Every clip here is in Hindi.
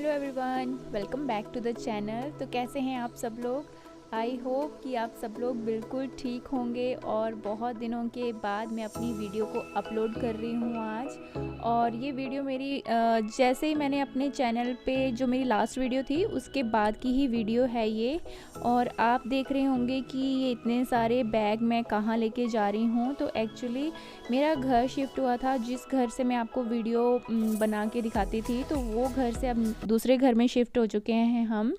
Hello everyone, welcome back to the channel. तो कैसे हैं आप सब लोग? आई होप कि आप सब लोग बिल्कुल ठीक होंगे। और बहुत दिनों के बाद मैं अपनी वीडियो को अपलोड कर रही हूँ आज। और ये वीडियो मेरी जैसे ही मैंने अपने चैनल पे जो मेरी लास्ट वीडियो थी उसके बाद की ही वीडियो है ये। और आप देख रहे होंगे कि ये इतने सारे बैग मैं कहाँ लेके जा रही हूँ। तो एक्चुअली मेरा घर शिफ्ट हुआ था, जिस घर से मैं आपको वीडियो बना के दिखाती थी, तो वो घर से अब दूसरे घर में शिफ्ट हो चुके हैं हम।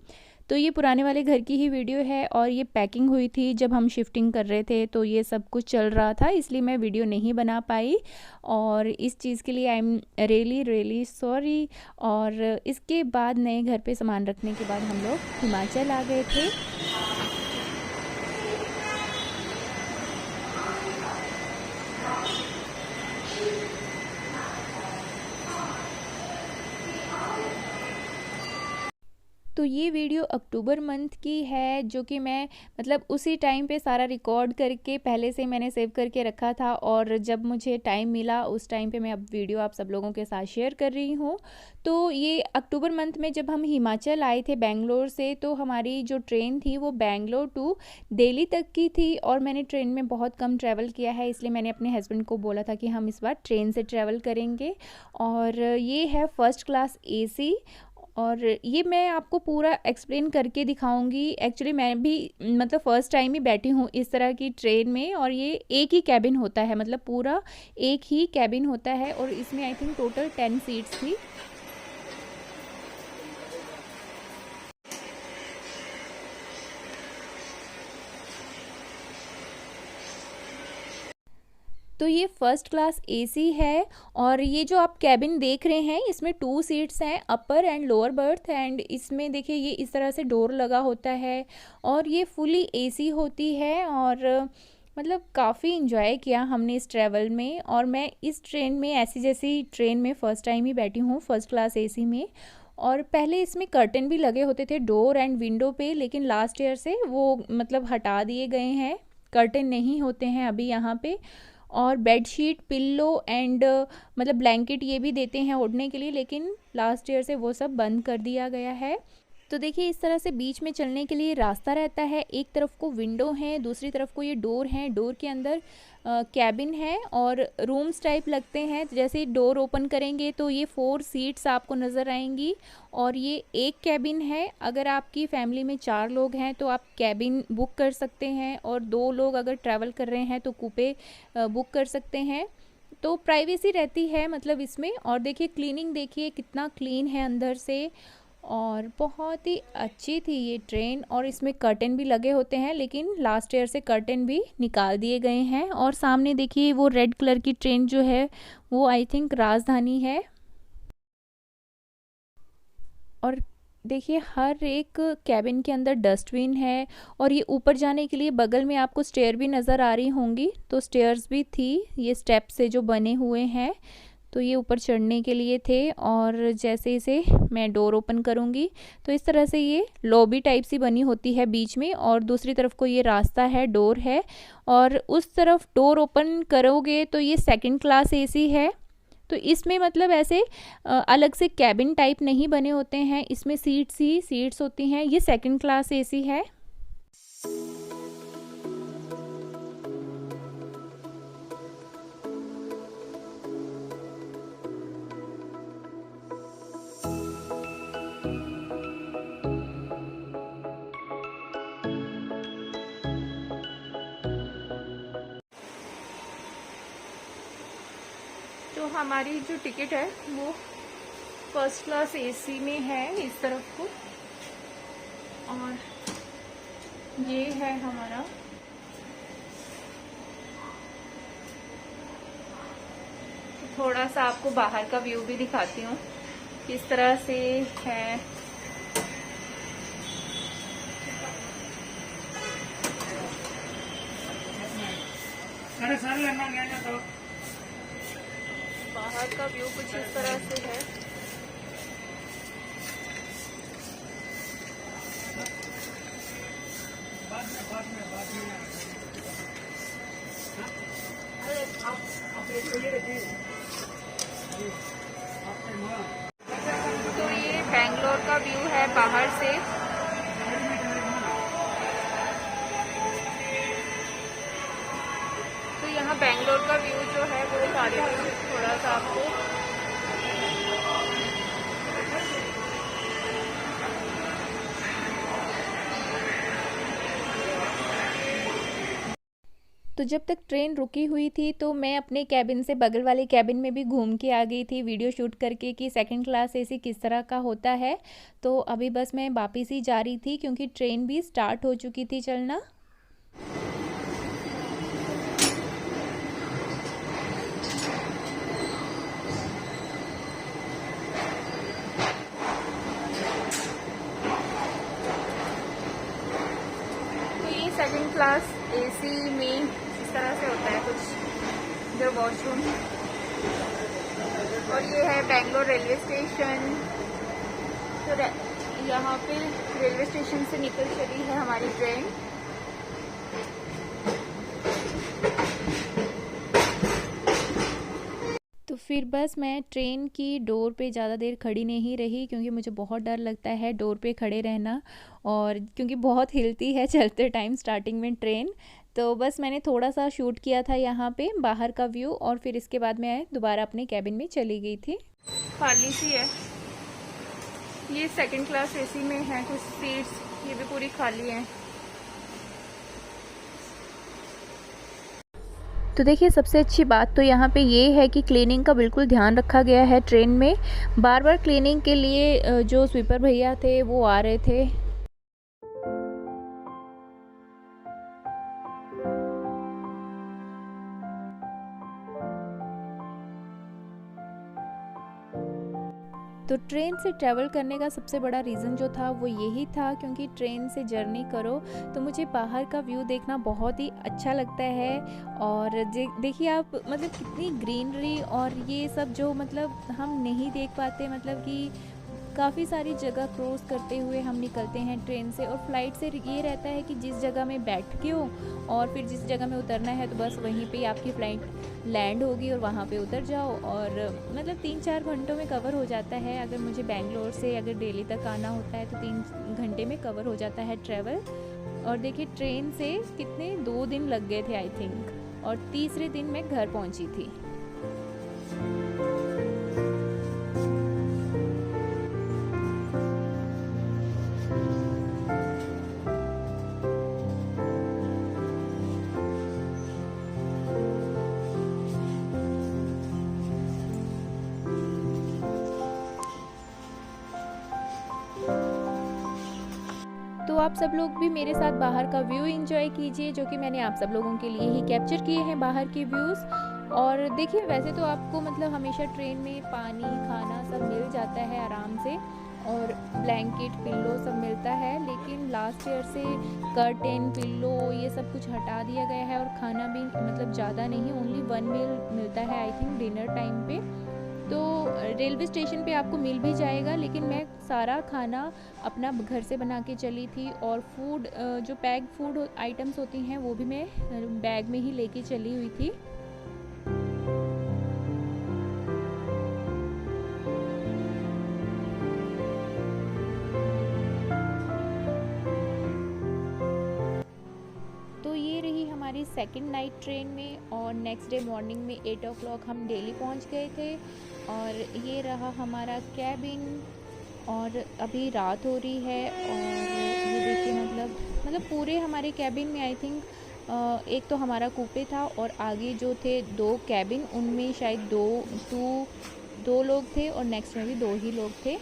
तो ये पुराने वाले घर की ही वीडियो है। और ये पैकिंग हुई थी जब हम शिफ्टिंग कर रहे थे, तो ये सब कुछ चल रहा था, इसलिए मैं वीडियो नहीं बना पाई। और इस चीज़ के लिए I am really really sorry. और इसके बाद नए घर पे सामान रखने के बाद हम लोग हिमाचल आ गए थे। तो ये वीडियो अक्टूबर मंथ की है, जो कि मैं मतलब उसी टाइम पे सारा रिकॉर्ड करके पहले से मैंने सेव करके रखा था। और जब मुझे टाइम मिला उस टाइम पे मैं अब वीडियो आप सब लोगों के साथ शेयर कर रही हूँ। तो ये अक्टूबर मंथ में जब हम हिमाचल आए थे बेंगलोर से, तो हमारी जो ट्रेन थी वो बेंगलोर टू दिल्ली तक की थी। और मैंने ट्रेन में बहुत कम ट्रैवल किया है, इसलिए मैंने अपने हस्बैंड को बोला था कि हम इस बार ट्रेन से ट्रैवल करेंगे। और ये है फर्स्ट क्लास एसी। और ये मैं आपको पूरा एक्सप्लेन करके दिखाऊंगी। एक्चुअली मैं भी मतलब फ़र्स्ट टाइम ही बैठी हूँ इस तरह की ट्रेन में। और ये एक ही कैबिन होता है, मतलब पूरा एक ही कैबिन होता है। और इसमें आई थिंक टोटल 10 सीट्स थी। तो ये फर्स्ट क्लास एसी है। और ये जो आप कैबिन देख रहे हैं इसमें 2 सीट्स हैं, अपर एंड लोअर बर्थ। एंड इसमें देखिए ये इस तरह से डोर लगा होता है और ये फुली एसी होती है। और मतलब काफ़ी इन्जॉय किया हमने इस ट्रैवल में। और मैं इस ट्रेन में ऐसी जैसी ट्रेन में फ़र्स्ट टाइम ही बैठी हूँ फर्स्ट क्लास एसी में। और पहले इसमें कर्टन भी लगे होते थे डोर एंड विंडो पे, लेकिन लास्ट ईयर से वो मतलब हटा दिए गए हैं, कर्टन नहीं होते हैं अभी यहाँ पे। और बेडशीट, पिल्लो एंड मतलब ब्लैंकेट ये भी देते हैं ओढ़ने के लिए, लेकिन लास्ट ईयर से वो सब बंद कर दिया गया है। तो देखिए इस तरह से बीच में चलने के लिए रास्ता रहता है। एक तरफ को विंडो है, दूसरी तरफ को ये डोर है। डोर के अंदर कैबिन है और रूम्स टाइप लगते हैं। जैसे डोर ओपन करेंगे तो ये 4 सीट्स आपको नज़र आएंगी। और ये एक कैबिन है। अगर आपकी फैमिली में 4 लोग हैं तो आप कैबिन बुक कर सकते हैं। और 2 लोग अगर ट्रैवल कर रहे हैं तो कूपे बुक कर सकते हैं। तो प्राइवेसी रहती है मतलब इसमें। और देखिए क्लीनिंग, देखिए कितना क्लीन है अंदर से। और बहुत ही अच्छी थी ये ट्रेन। और इसमें कर्टन भी लगे होते हैं, लेकिन लास्ट ईयर से कर्टन भी निकाल दिए गए हैं। और सामने देखिए वो रेड कलर की ट्रेन जो है वो आई थिंक राजधानी है। और देखिए हर एक कैबिन के अंदर डस्टबिन है। और ये ऊपर जाने के लिए बगल में आपको स्टेयर भी नज़र आ रही होंगी, तो स्टेयर्स भी थी, ये स्टेप से जो बने हुए हैं, तो ये ऊपर चढ़ने के लिए थे। और जैसे इसे मैं डोर ओपन करूँगी तो इस तरह से ये लॉबी टाइप सी बनी होती है बीच में। और दूसरी तरफ को ये रास्ता है, डोर है। और उस तरफ डोर ओपन करोगे तो ये सेकंड क्लास एसी है। तो इसमें मतलब ऐसे अलग से कैबिन टाइप नहीं बने होते हैं, इसमें सीट्स ही सीट्स होती हैं। ये सेकंड क्लास एसी है। तो हमारी जो टिकट है वो फर्स्ट क्लास एसी में है इस तरफ को। और ये है हमारा थोड़ा सा आपको बाहर का व्यू भी दिखाती हूँ किस तरह से है। बाहर का व्यू कुछ इस तरह से है। तो ये बेंगलोर बाहर से। तो यहाँ बेंगलोर का व्यू जो है वो दिखा देती हूँ थोड़ा सा आपको। तो जब तक ट्रेन रुकी हुई थी तो मैं अपने कैबिन से बगल वाले कैबिन में भी घूम के आ गई थी वीडियो शूट करके कि सेकंड क्लास एसी किस तरह का होता है। तो अभी बस मैं वापस ही जा रही थी क्योंकि ट्रेन भी स्टार्ट हो चुकी थी चलना। तो ये सेकंड क्लास एसी में इस तरह से होता है कुछ जो वॉशरूम। और ये है बेंगलोर रेलवे स्टेशन। तो यहाँ पे रेलवे स्टेशन से निकल चली है हमारी ट्रेन। तो फिर बस मैं ट्रेन की डोर पे ज़्यादा देर खड़ी नहीं रही क्योंकि मुझे बहुत डर लगता है डोर पे खड़े रहना, और क्योंकि बहुत हिलती है चलते टाइम स्टार्टिंग में ट्रेन। तो बस मैंने थोड़ा सा शूट किया था यहाँ पे बाहर का व्यू, और फिर इसके बाद मैं दोबारा अपने कैबिन में चली गई थी। खाली सी है ये सेकंड क्लास एसी में है, कुछ सीट्स ये भी पूरी खाली हैं। तो देखिए सबसे अच्छी बात तो यहाँ पे ये है कि क्लीनिंग का बिल्कुल ध्यान रखा गया है ट्रेन में। बार बार क्लीनिंग के लिए जो स्वीपर भैया थे वो आ रहे थे। तो ट्रेन से ट्रैवल करने का सबसे बड़ा रीज़न जो था वो यही था क्योंकि ट्रेन से जर्नी करो तो मुझे बाहर का व्यू देखना बहुत ही अच्छा लगता है। और देखिए आप मतलब कितनी ग्रीनरी और ये सब जो मतलब हम नहीं देख पाते, मतलब कि काफ़ी सारी जगह क्रॉस करते हुए हम निकलते हैं ट्रेन से। और फ्लाइट से ये रहता है कि जिस जगह में बैठ के हो और फिर जिस जगह में उतरना है तो बस वहीं पे आपकी फ़्लाइट लैंड होगी और वहाँ पे उतर जाओ, और मतलब 3-4 घंटों में कवर हो जाता है। अगर मुझे बेंगलोर से अगर दिल्ली तक आना होता है तो 3 घंटे में कवर हो जाता है ट्रैवल। और देखिए ट्रेन से कितने 2 दिन लग गए थे आई थिंक, और तीसरे दिन मैं घर पहुँची थी। तो आप सब लोग भी मेरे साथ बाहर का व्यू एंजॉय कीजिए, जो कि मैंने आप सब लोगों के लिए ही कैप्चर किए हैं बाहर के व्यूज़। और देखिए वैसे तो आपको मतलब हमेशा ट्रेन में पानी खाना सब मिल जाता है आराम से, और ब्लैंकेट पिल्लो सब मिलता है, लेकिन लास्ट ईयर से कर्टेन पिल्लो ये सब कुछ हटा दिया गया है। और खाना भी मतलब ज़्यादा नहीं, ओनली 1 मील मिलता है आई थिंक डिनर टाइम पे। तो रेलवे स्टेशन पे आपको मिल भी जाएगा, लेकिन मैं सारा खाना अपना घर से बना के चली थी। और फूड जो पैक्ड फूड आइटम्स होती हैं वो भी मैं बैग में ही लेके चली हुई थी। हमारी सेकंड नाइट ट्रेन में, और नेक्स्ट डे मॉर्निंग में 8 o'clock हम दिल्ली पहुंच गए थे। और ये रहा हमारा कैबिन, और अभी रात हो रही है। और ये देखिए मतलब पूरे हमारे कैबिन में आई थिंक एक तो हमारा कूपे था, और आगे जो थे 2 कैबिन उनमें शायद दो लोग थे, और नेक्स्ट में भी 2 ही लोग थे।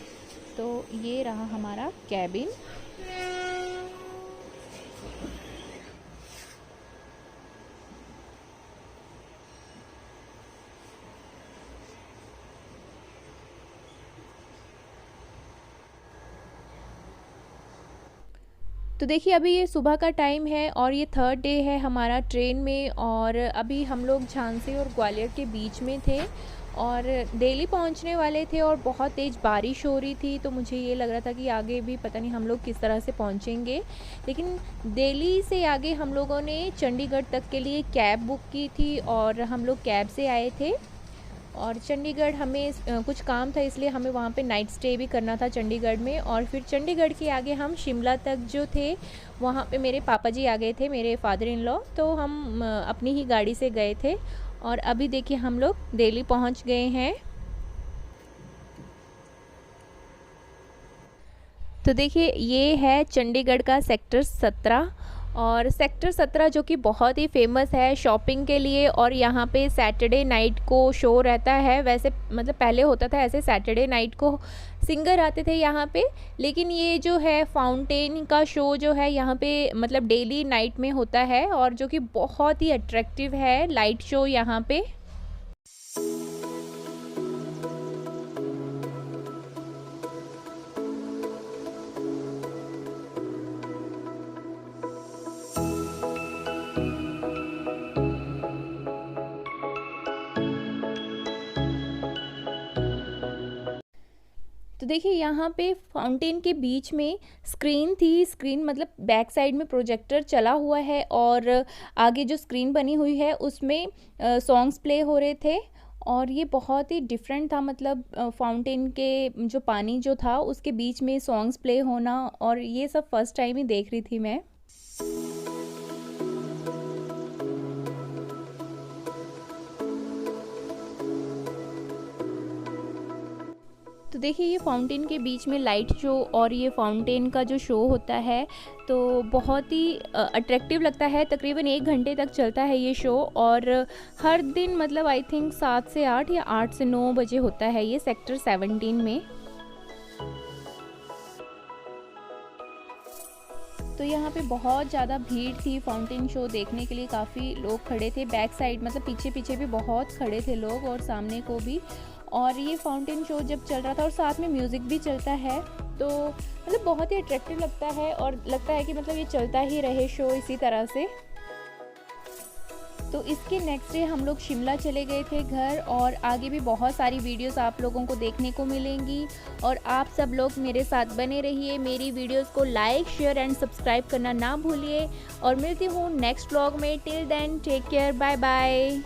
तो ये रहा हमारा कैबिन। तो देखिए अभी ये सुबह का टाइम है और ये 3rd डे है हमारा ट्रेन में, और अभी हम लोग झांसी और ग्वालियर के बीच में थे और दिल्ली पहुंचने वाले थे, और बहुत तेज़ बारिश हो रही थी। तो मुझे ये लग रहा था कि आगे भी पता नहीं हम लोग किस तरह से पहुंचेंगे, लेकिन दिल्ली से आगे हम लोगों ने चंडीगढ़ तक के लिए कैब बुक की थी और हम लोग कैब से आए थे। और चंडीगढ़ हमें कुछ काम था, इसलिए हमें वहाँ पे नाइट स्टे भी करना था चंडीगढ़ में। और फिर चंडीगढ़ के आगे हम शिमला तक जो थे वहाँ पे मेरे पापा जी आ गए थे, मेरे फादर इन लॉ, तो हम अपनी ही गाड़ी से गए थे। और अभी देखिए हम लोग दिल्ली पहुँच गए हैं। तो देखिए ये है चंडीगढ़ का सेक्टर 17, और सेक्टर 17 जो कि बहुत ही फेमस है शॉपिंग के लिए। और यहाँ पे सैटरडे नाइट को शो रहता है, वैसे मतलब पहले होता था ऐसे सैटरडे नाइट को सिंगर आते थे यहाँ पे, लेकिन ये जो है फाउंटेन का शो जो है यहाँ पे मतलब डेली नाइट में होता है, और जो कि बहुत ही अट्रैक्टिव है लाइट शो यहाँ पे। तो देखिए यहाँ पे फाउंटेन के बीच में स्क्रीन थी, स्क्रीन मतलब बैक साइड में प्रोजेक्टर चला हुआ है, और आगे जो स्क्रीन बनी हुई है उसमें सॉन्ग्स प्ले हो रहे थे। और ये बहुत ही डिफरेंट था, मतलब फाउंटेन के जो पानी जो था उसके बीच में सॉन्ग्स प्ले होना, और ये सब फर्स्ट टाइम ही देख रही थी मैं। तो देखिए ये फाउंटेन के बीच में लाइट शो और ये फाउंटेन का जो शो होता है तो बहुत ही अट्रैक्टिव लगता है। तकरीबन 1 घंटे तक चलता है ये शो, और हर दिन मतलब आई थिंक 7 से 8 या 8 से 9 बजे होता है ये सेक्टर 17 में। तो यहाँ पे बहुत ज़्यादा भीड़ थी फाउंटेन शो देखने के लिए, काफ़ी लोग खड़े थे बैक साइड, मतलब पीछे पीछे भी बहुत खड़े थे लोग और सामने को भी। और ये फाउंटेन शो जब चल रहा था और साथ में म्यूज़िक भी चलता है, तो मतलब बहुत ही अट्रैक्टिव लगता है, और लगता है कि मतलब ये चलता ही रहे शो इसी तरह से। तो इसके नेक्स्ट डे हम लोग शिमला चले गए थे घर, और आगे भी बहुत सारी वीडियोस आप लोगों को देखने को मिलेंगी। और आप सब लोग मेरे साथ बने रहिए, मेरी वीडियोस को लाइक शेयर एंड सब्सक्राइब करना ना भूलिए। और मिलती हूँ नेक्स्ट व्लॉग में। Till then take care, bye bye.